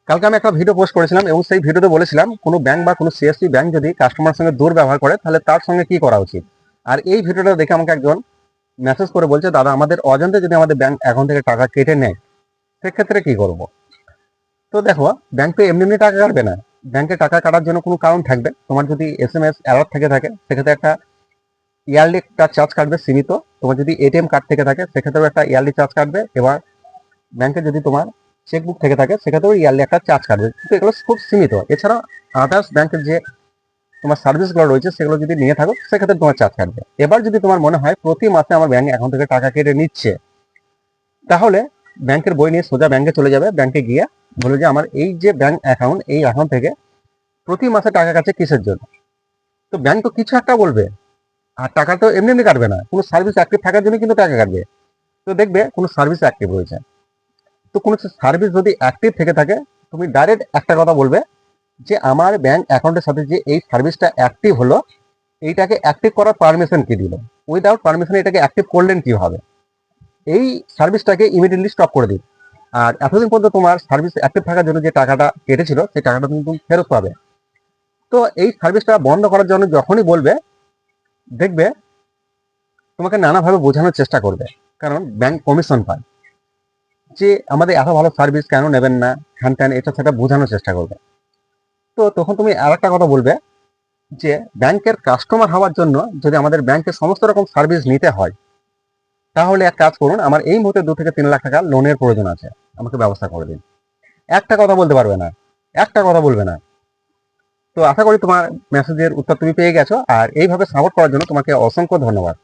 কালকে আমি একটা ভিডিও পোস্ট করেছিলাম এবং সেই ভিডিওতে বলেছিলাম কোনো ব্যাংক বা কোনো সিএসসি ব্যাংক যদি কাস্টমার সঙ্গে দুর্ব্যবহার করে তাহলে তার সঙ্গে কি করা উচিত। আর এই ভিডিওটা দেখে আমাকে একজন মেসেজ করে বলছে, দাদা আমাদের অজান্তে যদি আমাদের ব্যাংক অ্যাকাউন্ট থেকে টাকা কেটে নেয় সেক্ষেত্রে কি করব। তো দেখো, ব্যাংক তো এমনি এমনি টাকা কাটবে না। ব্যাংকে টাকা কাটার জন্য কোনো কারণ থাকবে। তোমার যদি SMS অ্যালার্ট থেকে থাকে সেক্ষেত্রে একটা ইয়ারলি একটা চার্জ কাটবে সীমিত। তোমার যদি এটিএম কার্ড থেকে থাকে সেক্ষেত্রেও একটা ইয়ারলি চার্জ কাটবে। এবার ব্যাংকে যদি তোমার চেকবুক থেকে থাকে সেক্ষেত্রেও ইয়ারলি একটা চার্জ কাটবে, কিন্তু এগুলো খুব সীমিত। এছাড়া আদার্স ব্যাংকের যে তোমার সার্ভিসগুলো রয়েছে সেগুলো যদি নিয়ে থাকো সেক্ষেত্রে তোমার চার্জ কাটবে। এবার যদি তোমার মনে হয় প্রতি মাসে আমার ব্যাংক অ্যাকাউন্ট থেকে টাকা কেটে নিচ্ছে, তাহলে ব্যাংকের বই নিয়ে সোজা ব্যাংকে চলে যাবে। ব্যাংকে গিয়ে বলে যে আমার এই যে ব্যাংক অ্যাকাউন্ট, এই অ্যাকাউন্ট থেকে প্রতি মাসে টাকা কাটছে কিসের জন্য। তো ব্যাংক তো কিছু একটা বলবে, আর টাকা তো এমনি এমনি কাটবে না, কোনো সার্ভিস অ্যাক্টিভ থাকার জন্য কিন্তু টাকা কাটবে। তো দেখবে কোনো সার্ভিস অ্যাক্টিভ রয়েছে। তো কোনো সার্ভিস যদি অ্যাক্টিভ থেকে থাকে, তুমি ডাইরেক্ট একটা কথা বলবে যে আমার ব্যাংক অ্যাকাউন্টের সাথে যে এই সার্ভিসটা অ্যাক্টিভ হলো, এইটাকে অ্যাক্টিভ করার পারমিশন কি দিল, উইদাউট পারমিশন এটাকে অ্যাক্টিভ করলেন কিভাবে, এই সার্ভিসটাকে ইমিডিয়েটলি স্টপ করে দিন। আর এতদিন পর্যন্ত তোমার সার্ভিস অ্যাক্টিভ থাকার জন্য যে টাকাটা কেটেছিল সেই টাকাটা তুমি ফেরত পাবে। তো এই সার্ভিসটা বন্ধ করার জন্য যখনই বলবে, দেখবে তোমাকে নানাভাবে বোঝানোর চেষ্টা করবে, কারণ ব্যাংক কমিশন পায়, যে আমাদের এত ভালো সার্ভিস কেন নেবেন না, হ্যান ত্যান, এটা সেটা বোঝানোর চেষ্টা করবে। তো তখন তুমি আর একটা কথা বলবে যে ব্যাংকের কাস্টমার হওয়ার জন্য যদি আমাদের ব্যাংকের সমস্ত রকম সার্ভিস নিতে হয়, তাহলে এক কাজ করুন, আমার এই মুহূর্তে 2 থেকে 3 লাখ টাকা লোনের প্রয়োজন আছে, আমাকে ব্যবস্থা করে দিন। একটা কথা বলতে পারবে না, একটা কথা বলবে না। তো আশা করি তোমার মেসেজের উত্তর তুমি পেয়ে গেছো, আর এইভাবে সাপোর্ট করার জন্য তোমাকে অসংখ্য ধন্যবাদ।